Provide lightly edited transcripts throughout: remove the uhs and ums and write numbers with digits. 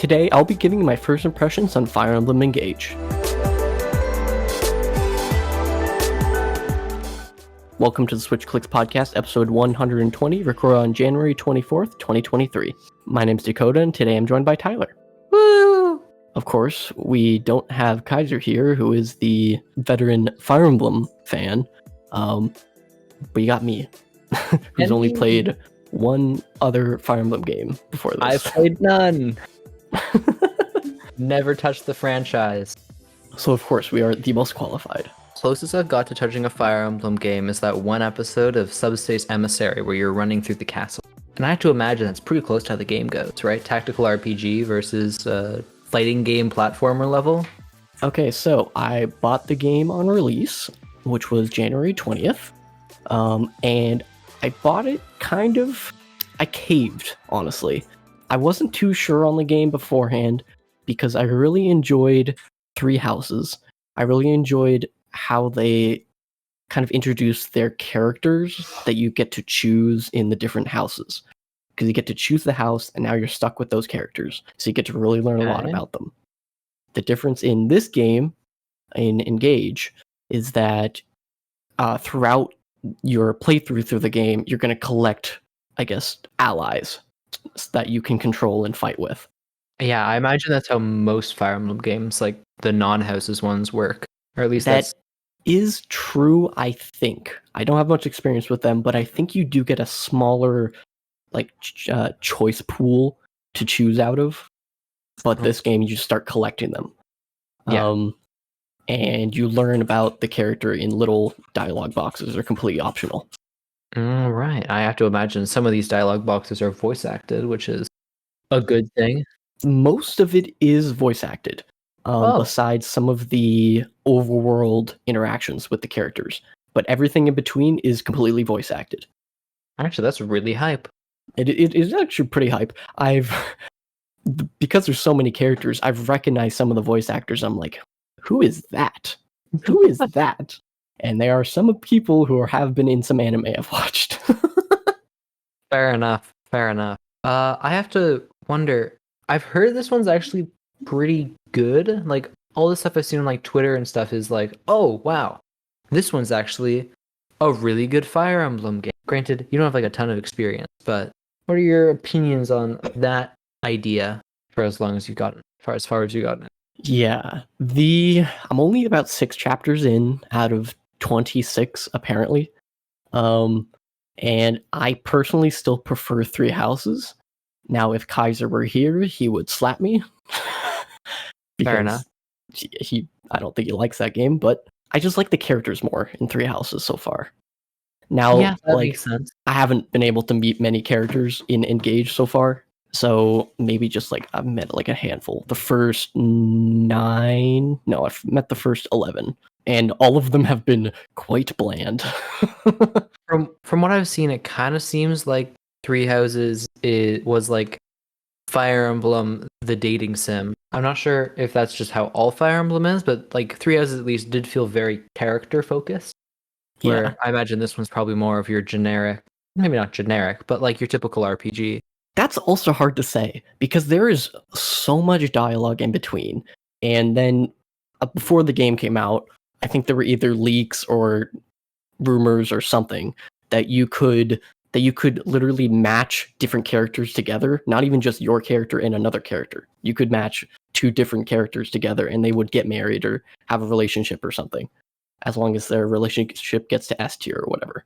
Today, I'll be giving my first impressions on Fire Emblem Engage. Welcome to the Switch Clicks Podcast, episode 120, recorded on January 24th, 2023. My name's Dakota, and today I'm joined by Tyler. Woo! Of course, we don't have Kaiser here, who is the veteran Fire Emblem fan, but you got me, who's only played one other Fire Emblem game before this. I've played none. Never touched the franchise. So of course, we are the most qualified. Closest I've got to touching a Fire Emblem game is that one episode of Subspace Emissary where you're running through the castle. And I have to imagine that's pretty close to how the game goes, right? Tactical RPG versus fighting game platformer level. Okay, so I bought the game on release, which was January 20th. And I bought it I caved, honestly. I wasn't too sure on the game beforehand because I really enjoyed Three Houses. I really enjoyed how they kind of introduced their characters that you get to choose in the different houses. Because you get to choose the house, and now you're stuck with those characters. So you get to really learn a lot about them. The difference in this game, in Engage, is that throughout your playthrough through the game, you're going to collect, allies that you can control and fight with. Yeah, I imagine that's how most Fire Emblem games, like the non-houses ones, work. Or at least that is true, I think. I don't have much experience with them, but I think you do get a smaller choice pool to choose out of. But this game, you just start collecting them. Yeah. And you learn about the character in little dialogue boxes. They're completely optional. Right. I have to imagine some of these dialogue boxes are voice acted, which is a good thing. Most of it is voice acted, besides some of the overworld interactions with the characters. But everything in between is completely voice acted. Actually, that's really hype. It is actually pretty hype. Because there's so many characters, I've recognized some of the voice actors. I'm like, who is that? Who is that? And there are some people who have been in some anime I've watched. Fair enough. I have to wonder, I've heard this one's actually pretty good. Like, all the stuff I've seen on like Twitter and stuff is like, oh wow, this one's actually a really good Fire Emblem game. Granted, you don't have like a ton of experience, but what are your opinions on that idea for as long as you've gotten, as far as you gotten it? Yeah, I'm only about 6 chapters in out of 26 apparently. And I personally still prefer Three Houses. Now, if Kaiser were here, he would slap me. Fair enough. I don't think he likes that game, but I just like the characters more in Three Houses so far. Now, yeah, that makes sense. I haven't been able to meet many characters in Engage so far, so maybe just I've met a handful. The first 9, no, I've met the first 11, and all of them have been quite bland. From what I've seen, it kind of seems like Three Houses was like Fire Emblem, the dating sim. I'm not sure if that's just how all Fire Emblem is, but like Three Houses at least did feel very character focused. Where Yeah. I imagine this one's probably more of your generic, maybe not generic, but like your typical RPG. That's also hard to say because there is so much dialogue in between. And then before the game came out, I think there were either leaks or rumors or something that you could literally match different characters together, not even just your character and another character. You could match 2 different characters together and they would get married or have a relationship or something, as long as their relationship gets to S tier or whatever.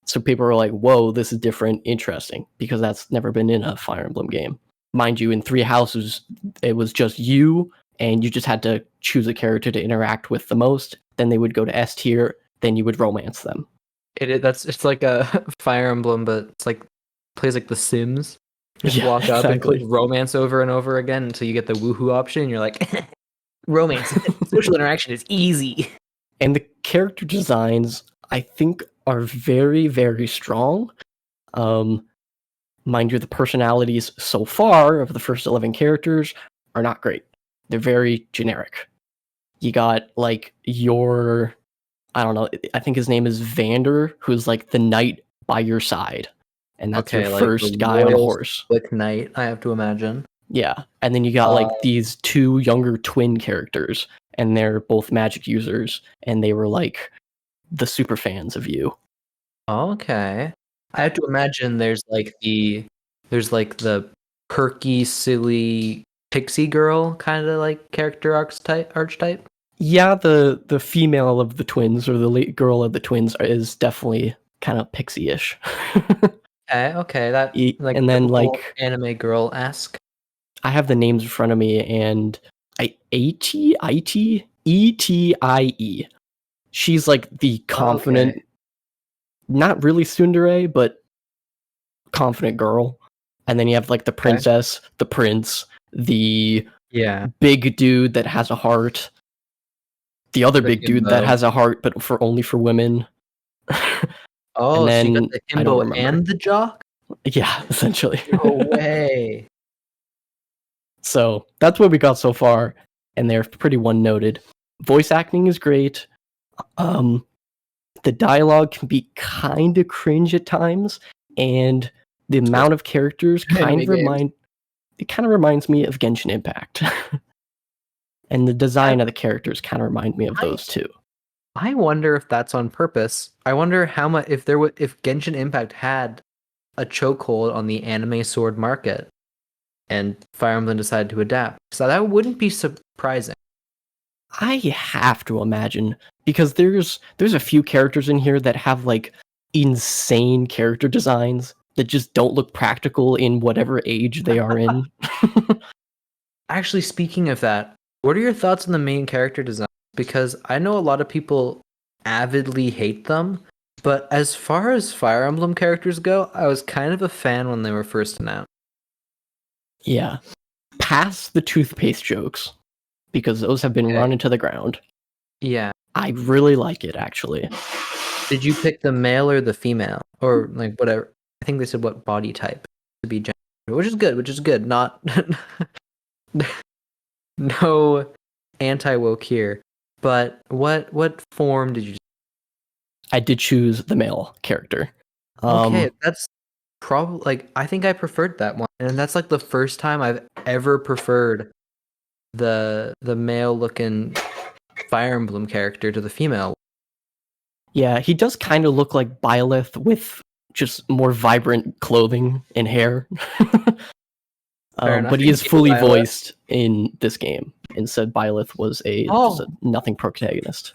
So people are like, whoa, this is different, interesting, because that's never been in a Fire Emblem game. Mind you, in Three Houses, it was just you, and you just had to choose a character to interact with the most. Then they would go to S tier, then you would romance them. It's like a Fire Emblem, but it's like plays like The Sims. You just walk up and click romance over and over again until you get the woohoo option. And you're like, romance, social interaction is easy. And the character designs, I think, are very, very strong. Mind you, the personalities so far of the first 11 characters are not great. They're very generic. You got I don't know, I think his name is Vander, who's like the knight by your side. And that's your first guy on a horse. Slick knight, I have to imagine. Yeah, and then you got Uh, like these two younger twin characters, and they're both magic users, and they were like the super fans of you. okay. I have to imagine there's like the perky, silly pixie girl kind of like character archetype. Yeah, the female of the twins or the late girl of the twins is definitely kind of pixie-ish. Okay, that like And then typical like anime girl esque. I have the names in front of me, and Etie. She's like the Okay, confident, not really tsundere, but confident girl. And then you have like the okay. princess, the prince, the Yeah, big dude that has a heart, the other the big dude that himbo. has a heart, but for only for women. And Oh, so you got then the I don't himbo remember. and the jock? Yeah, essentially. No way. So that's what we got so far, and they're pretty one noted. Voice acting is great. Um, the dialogue can be kind of cringe at times, and the Typical amount of characters anime games. kind of reminds me of Genshin Impact. And the That design of the characters kind of remind me of I those two. I wonder if that's on purpose. I wonder how much if Genshin Impact had a chokehold on the anime sword market and Fire Emblem decided to adapt. So that wouldn't be surprising. I have to imagine because there's a few characters in here that have like insane character designs that just don't look practical in whatever age they are in. Actually, speaking of that, what are your thoughts on the main character design? Because I know a lot of people avidly hate them, but as far as Fire Emblem characters go, I was kind of a fan when they were first announced. Yeah. Past the toothpaste jokes, because those have been Okay. run into the ground. Yeah. I really like it actually. Did you pick the male or the female? Or like whatever. I think they said what body type to be gender, which is good, which is good. Not no anti woke here. But what form did you I did choose the male character. Okay, Um that's probably like I think I preferred that one. And that's like the first time I've ever preferred the male looking Fire Emblem character to the female. yeah, he does kind of look like Byleth with just more vibrant clothing and hair. Fair But enough. he is You fully Violet. voiced in this game, and said Byleth was just a Oh, nothing protagonist.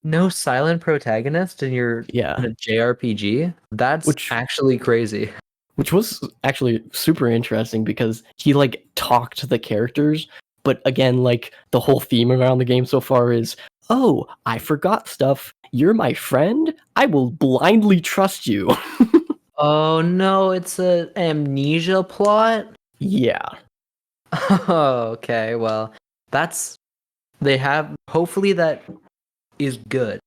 no silent protagonist in Yeah, a JRPG? That's which actually crazy. which was actually super interesting because he like talked to the characters, but again, like the whole theme around the game so far is, oh, I forgot stuff. You're my friend. I will blindly trust you. Oh no, it's a amnesia plot? Yeah, Oh, okay, well, that's they have hopefully that is good yeah.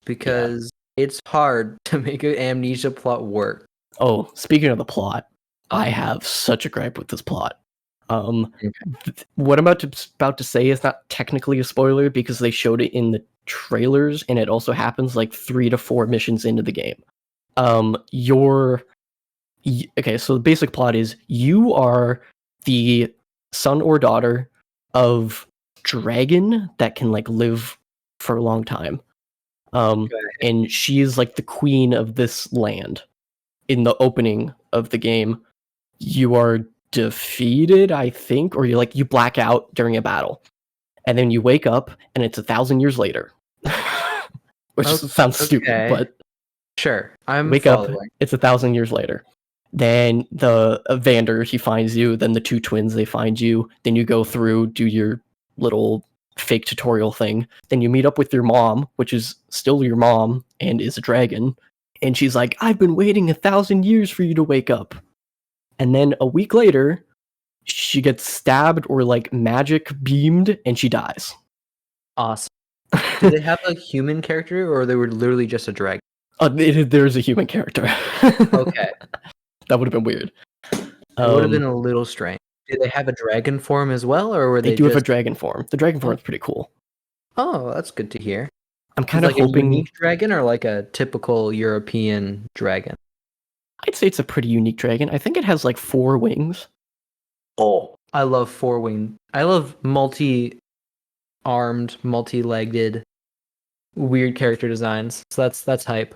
because it's hard to make an amnesia plot work. Oh, speaking of the plot, I Uh-huh. have such a gripe with this plot. Um, Okay. what I'm about to say is not technically a spoiler because they showed it in the trailers, and it also happens like 3 to 4 missions into the game. You're okay. So the basic plot is you are the son or daughter of dragon that can like live for a long time. And she is like the queen of this land. In the opening of the game, you are defeated, I think, or you black out during a battle, and then you wake up, and it's 1,000 years later, which O- sounds stupid, Okay. but Sure. I'm wake up, following. it's 1,000 years later. Then the Vander he finds you. Then the two twins they find you. Then you go through, do your little fake tutorial thing. Then you meet up with your mom, which is still your mom and is a dragon. And she's like, "I've been waiting 1,000 years for you to wake up." And then a week later, she gets stabbed or like magic beamed and she dies. Awesome. Did they have a human character or they were literally just a dragon? There's a human character. Okay. That would have been weird. It would have been Um, a little strange. Did they have a dragon form as well, or were they they do have a just dragon form. The dragon form oh, is pretty cool. oh, that's good to hear. I'm Is kind it of like a hoping. unique dragon or like a typical European dragon? I'd say it's a pretty unique dragon. I think it has like 4 wings. Oh, I love four-winged. I love multi-armed, multi-legged, weird character designs. So that's hype.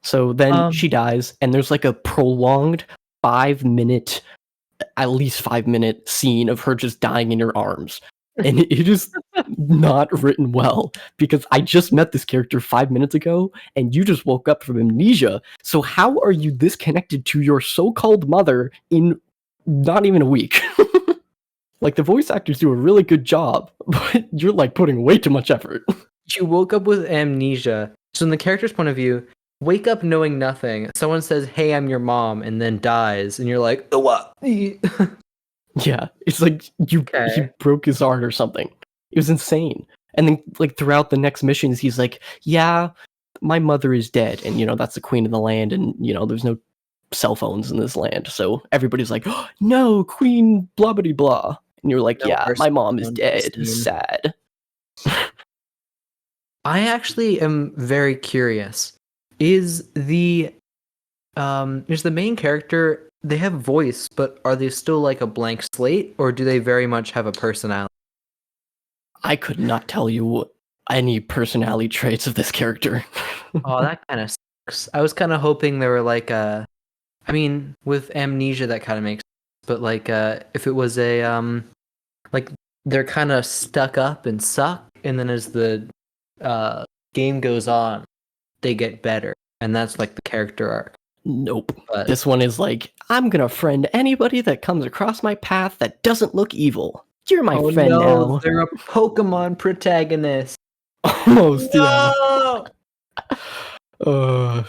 So then she dies, and there's like a prolonged 5 minute, at least 5 minute scene of her just dying in your arms. And it is not written well because I just met this character 5 minutes ago and you just woke up from amnesia. So how are you this connected to your so-called mother in not even a week? Like, the voice actors do a really good job, but you're like putting way too much effort. You woke up with amnesia. So in the character's point of view, wake up knowing nothing. Someone says, "Hey, I'm your mom," and then dies, and you're like, "Oh, what?" Yeah, it's like he broke his heart or something. It was insane. And then, like, throughout the next missions, he's like, "Yeah, my mother is dead, and that's the queen of the land, and there's no cell phones in this land." So everybody's like, oh, "No, queen, blah blah blah," and you're like, No, "Yeah, my mom is phone dead. scene. Sad." I actually am very curious. Is the main character, they have voice, but are they still like a blank slate, or do they very much have a personality? I could not tell you any personality traits of this character. Oh, that kind of sucks. I was kind of hoping they were like I mean, with amnesia that kind of makes sense, but like if it was a like they're kind of stuck up and suck, and then as the game goes on, they get better, and that's like the character arc. Nope. But This one is like, I'm gonna friend anybody that comes across my path that doesn't look evil. You're my friend now. they're a Pokemon protagonist. Almost, No! yeah.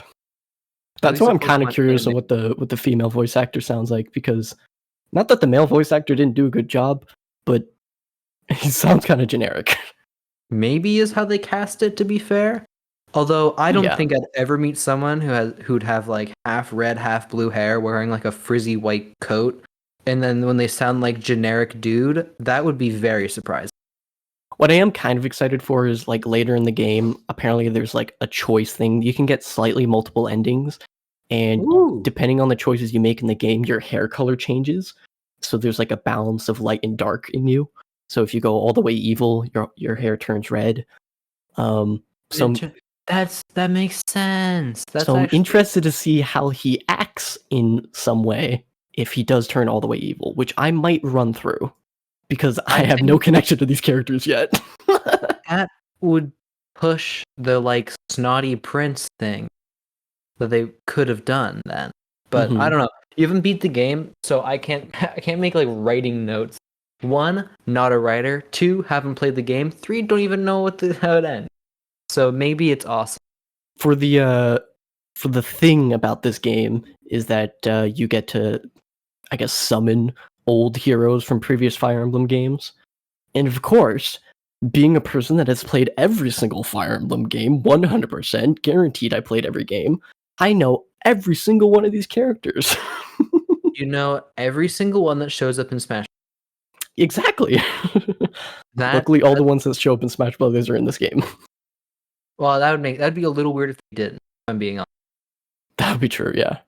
That's why I'm kind of curious on what the female voice actor sounds like, because not that the male voice actor didn't do a good job, but he sounds kind of generic. Maybe is how they cast it, to be fair. Although I don't think I'd ever meet someone who'd have like half red, half blue hair, wearing like a frizzy white coat, and then when they sound like generic dude, that would be very surprising. What I am kind of excited for is, like, later in the game, apparently there's like a choice thing. You can get slightly multiple endings, and depending on the choices you make in the game, your hair color changes. So there's like a balance of light and dark in you. So if you go all the way evil, your hair turns red. So that makes sense. I'm interested to see how he acts in some way if he does turn all the way evil, which I might run through because I have no connection to these characters yet. That would push the like snotty prince thing that they could have done then. But I don't know. You haven't beat the game, so I can't make like writing notes. 1, not a writer. 2, haven't played the game. 3, don't even know how it ends. So maybe it's awesome. For the thing about this game is that you get to, I guess, summon old heroes from previous Fire Emblem games. And of course, being a person that has played every single Fire Emblem game, 100% guaranteed I played every game, I know every single one of these characters. You know every single one that shows up in Smash. Exactly. Luckily, all the ones that show up in Smash Brothers are in this game. Well, that'd be a little weird if they didn't, if I'm being honest. That would be true, yeah.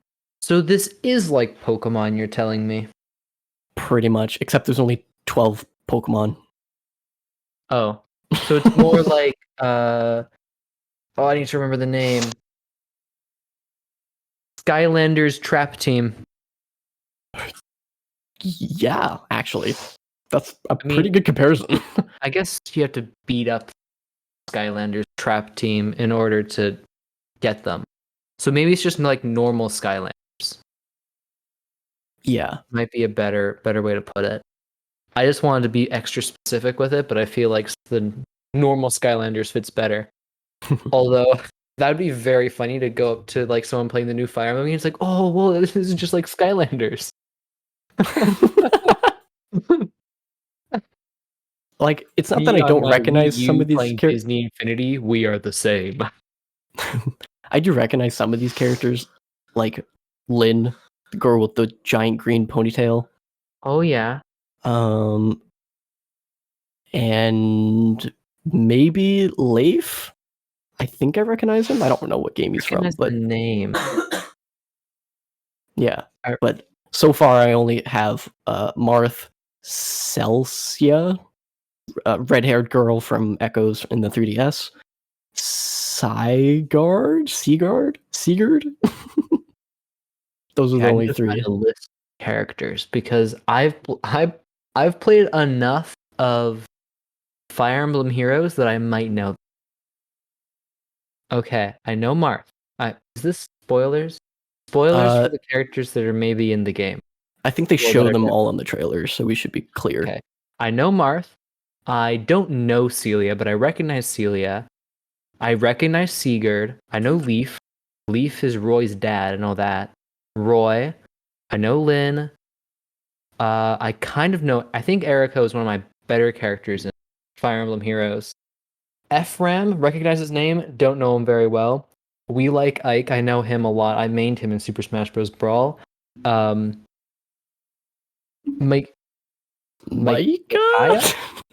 So this is like Pokemon, you're telling me? Pretty much, except there's only 12 Pokemon. Oh. So it's more like I need to remember the name. Skylanders Trap Team. Yeah, actually. That's a pretty good comparison. I guess you have to beat up Skylanders Trap Team in order to get them. So maybe it's just like normal Skylanders. Yeah. Might be a better way to put it. I just wanted to be extra specific with it, but I feel like the normal Skylanders fits better. Although that would be very funny to go up to like someone playing the new Fire Emblem and it's like, oh, well, this is just like Skylanders. Like, it's not that I don't recognize some of these characters. Disney Infinity, we are the same. I do recognize some of these characters, like Lynn, the girl with the giant green ponytail. Oh yeah. And maybe Leif. I think I recognize him. I don't know what game he's from, but the name. Yeah, but so far I only have Marth, Celsia, red-haired girl from Echoes in the 3DS. Sigurd. Those are Okay, the I need only to find three. a list of characters because I've played enough of Fire Emblem Heroes that I might know. Okay, I know Marth. Is this spoilers? Spoilers for Uh, the characters that are maybe in the game I think they or that show are them dead. all in the trailers, so we should be clear. Okay, I know Marth. I don't know Celia, but I recognize Celia. I recognize Sigurd. I know Leaf. Leaf is Roy's dad. I know that. Roy. I know Lynn. I kind of know. I think Eriko is one of my better characters in Fire Emblem Heroes. Ephraim, recognize his name. Don't know him very well. We Like Ike. I know him a lot. I mained him in Super Smash Bros. Brawl. Um, Mike, Micah?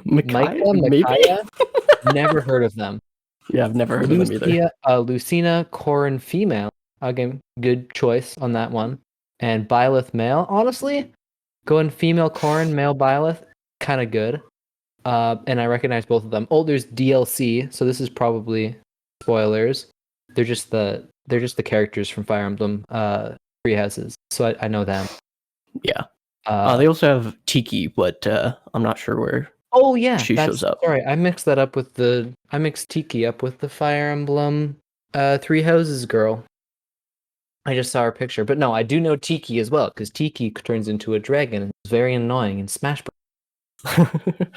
Micaiah, Micaiah? Maybe? Micaiah. Never heard of them. Yeah, I've never heard of them either. Lucina, Corin, female. Again, good choice on that one. And Byleth, male. Honestly, going female Corin, male Byleth, kind of good. And I recognize both of them. Oh, there's DLC, so this is probably spoilers. They're just the characters from Fire Emblem Three Houses, so I know them. Yeah. Uh, They also have Tiki, but I'm not sure where oh yeah, she shows up. sorry. I mixed Tiki up with the Fire Emblem Three Houses girl. I just saw her picture, but no, I do know Tiki as well because Tiki turns into a dragon and is very annoying in Smash Bros. It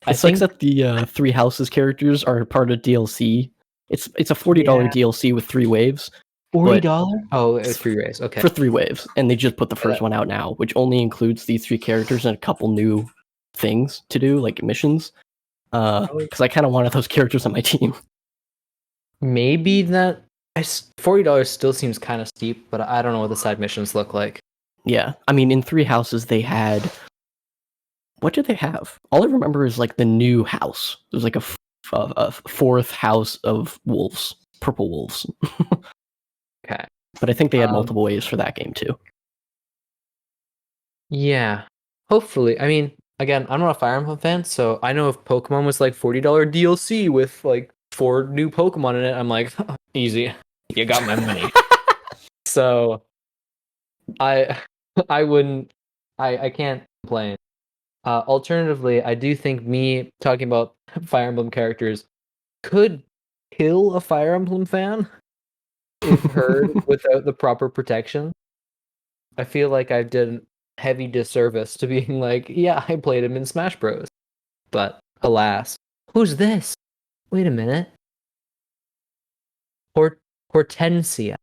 I sucks think that the Three Houses characters are part of DLC. It's a $40 yeah, DLC with 3 waves, but $40. Oh, it's Three Rays. Okay. for 3 waves, and they just put the Yeah, first one out now, which only includes these 3 characters and a couple new things to do, like missions. Because I kind of wanted those characters on my team. maybe that $40 still seems kind of steep, but I don't know what the side missions look like. Yeah, I mean, in Three Houses they had. What did they have? All I remember is like the new house. There was like a fourth house of wolves, purple wolves. Okay. But I think they had Um, multiple waves for that game too. yeah. Hopefully. I mean, again, I'm not a Fire Emblem fan, so I know if Pokemon was like $40 DLC with like 4 new Pokemon in it, I'm like, easy. You got my money. So I I wouldn't I can't complain. Alternatively, I do think me talking about Fire Emblem characters could kill a Fire Emblem fan if heard without the proper protection. I feel like I did a heavy disservice to being like, yeah, I played him in Smash Bros. But alas, who's this? Wait a minute. Hortensia.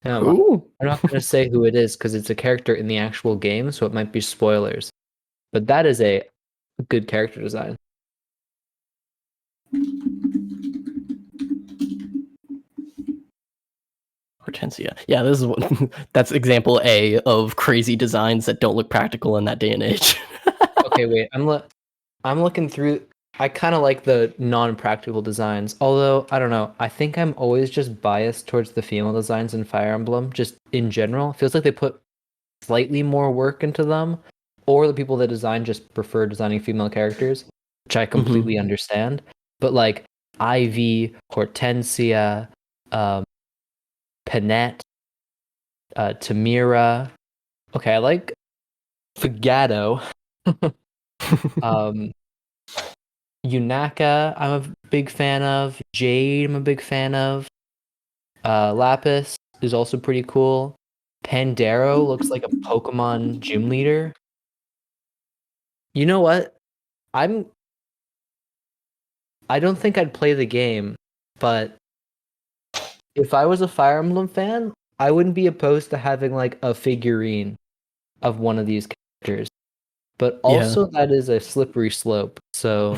No, Who? I'm not going to say who it is because it's a character in the actual game, so it might be spoilers. But that is a good character design. Hortensia. Yeah, this is what, that's example A of crazy designs that don't look practical in that day and age. Okay, wait. I'm looking through. I kind of like the non-practical designs, although I don't know. I think I'm always just biased towards the female designs in Fire Emblem, just in general. It feels like they put slightly more work into them, or the people that design just prefer designing female characters, which I completely understand. But like Ivy, Hortensia, um, Panette, Tamira. Okay, I like Figado. um, Yunaka, I'm a big fan of. Jade, I'm a big fan of. Lapis is also pretty cool. Pandero looks like a Pokemon gym leader. You know what? I'm. I don't think I'd play the game, but if I was a Fire Emblem fan, I wouldn't be opposed to having like a figurine of one of these characters. But Yeah. also, that is a slippery slope, so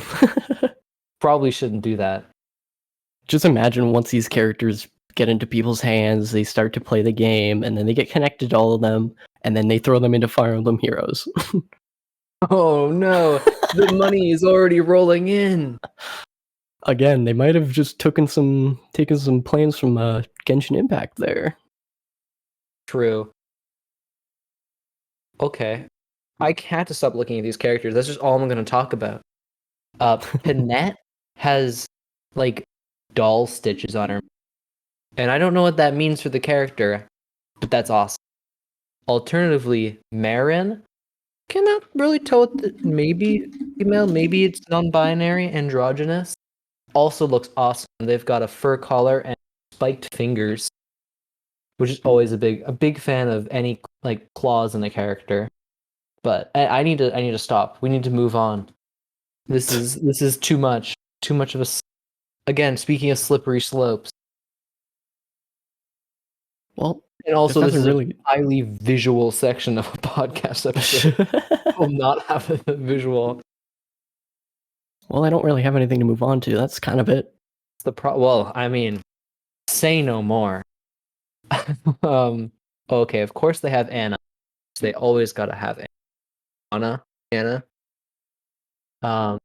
probably shouldn't do that. Just imagine once these characters get into people's hands, they start to play the game, and then they get connected to all of them, and then they throw them into Fire Emblem Heroes. Oh no, the money is already rolling in. Again, they might have just taken some plans from Genshin Impact there. True. Okay. I can't stop looking at these characters. That's just all I'm going to talk about. Panette has like doll stitches on her, and I don't know what that means for the character, but that's awesome. Alternatively, Marin cannot really tell what maybe female, maybe it's non-binary, androgynous. Also looks awesome. They've got a fur collar and spiked fingers, which is always a big fan of any like claws in a character. But I need to stop. We need to move on. This is too much. Too much of a. Again, speaking of slippery slopes, Well, and also this nothing is really. a highly visual section of a podcast episode. Will not have a visual. Well, I don't really have anything to move on to. That's kind of it. Well, I mean, say no more. Okay, of course they have Anna. They always gotta have Anna. Um,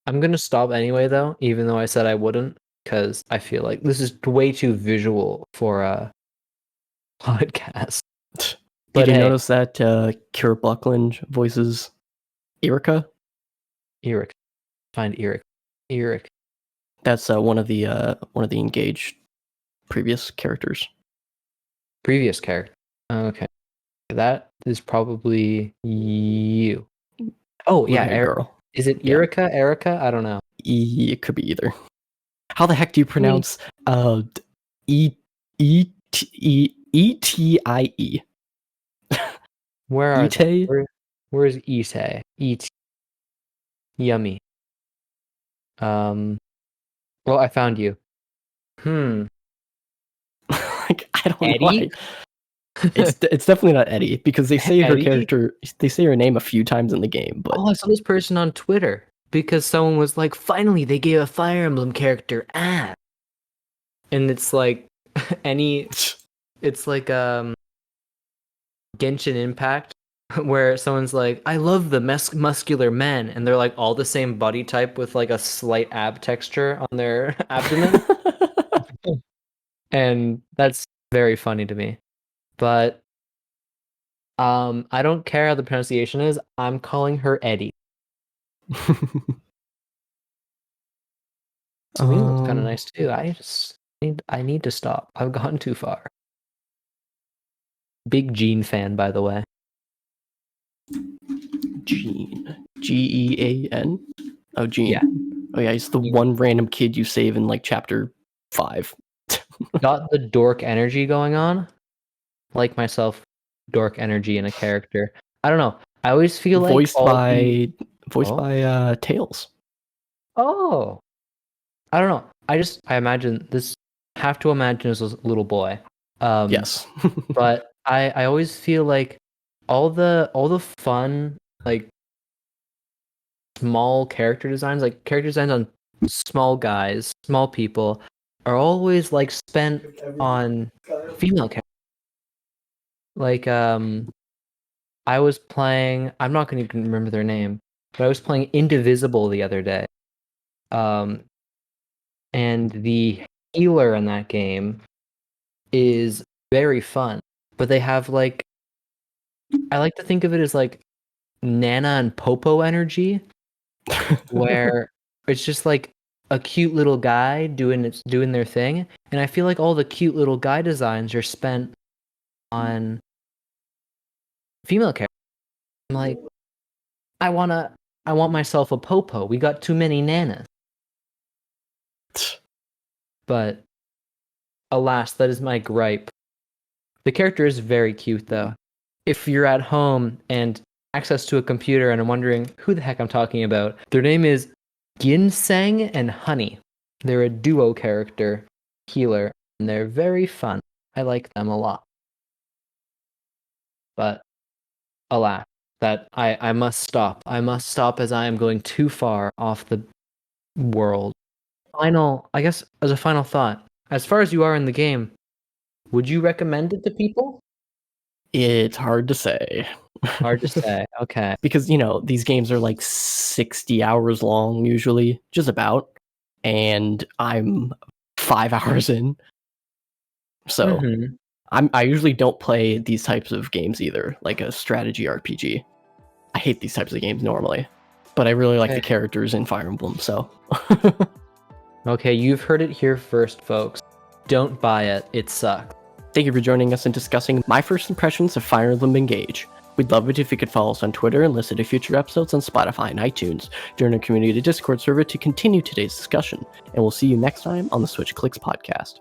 I'm gonna stop anyway though, even though I said I wouldn't, because I feel like this is way too visual for a podcast. Did you hey, notice that Kira Buckland voices Erica? Eric, find Eric. Eric. That's one of the Engage previous characters. Previous character. Okay, that is probably you. Oh yeah, Blue-haired girl. Is it Yeah. Erica? I don't know. It could be either. How the heck do you pronounce E E T I E? Where are they? Ite? Where's Ite? Eat. Yummy. Well, I found you. Like, I don't know Eddie? why. It's definitely not Eddie, because they say her Eddie? they say her name a few times in the game, but Oh, I saw this person on Twitter because someone was like, finally they gave a Fire Emblem character ass. And it's like it's like Genshin Impact where someone's like, I love the muscular men, and they're like all the same body type with like a slight ab texture on their abdomen. And that's very funny to me. But I don't care how the pronunciation is. I'm calling her Eddie. Selena looks kind of nice too. I need to stop. I've gone too far. Big Gene fan, by the way. Gene. Gean? Oh, Gene. Yeah. Oh yeah, he's the one random kid you save in like chapter 5. Got the dork energy going on. Like myself, dork energy in a character. I don't know. I always feel like voiced by Tails. Oh. I don't know. I imagine this have to imagine as a little boy. Yes. But I always feel like all the fun like small character designs, like character designs on small guys, small people, are always like spent on female characters. Like I was playing, I'm not gonna even remember their name, but I was playing Indivisible the other day. And the healer in that game is very fun. But they have like I like to think of it as like Nana and Popo energy, where it's just like a cute little guy doing their thing. And I feel like all the cute little guy designs are spent on female characters. I'm like, I want myself a Popo. We got too many Nanas. But alas, that is my gripe. The character is very cute though. If you're at home and access to a computer and I'm wondering who the heck I'm talking about, their name is Ginseng and Honey. They're a duo character healer, and they're very fun. I like them a lot. But alas, that I must stop. I must stop as I am going too far off the world. I guess as a final thought, as far as you are in the game, would you recommend it to people? It's hard to say. Hard to say. Okay. Because, these games are like 60 hours long usually, just about. And I'm 5 hours in. So I usually don't play these types of games either, like a strategy RPG. I hate these types of games normally, but I really like the Okay. characters in Fire Emblem, so. Okay, you've heard it here first, folks. Don't buy it. It sucks. Thank you for joining us and discussing my first impressions of Fire Emblem Engage. We'd love it if you could follow us on Twitter and listen to future episodes on Spotify and iTunes. Join our community Discord server to continue today's discussion, and we'll see you next time on the Switch Clicks podcast.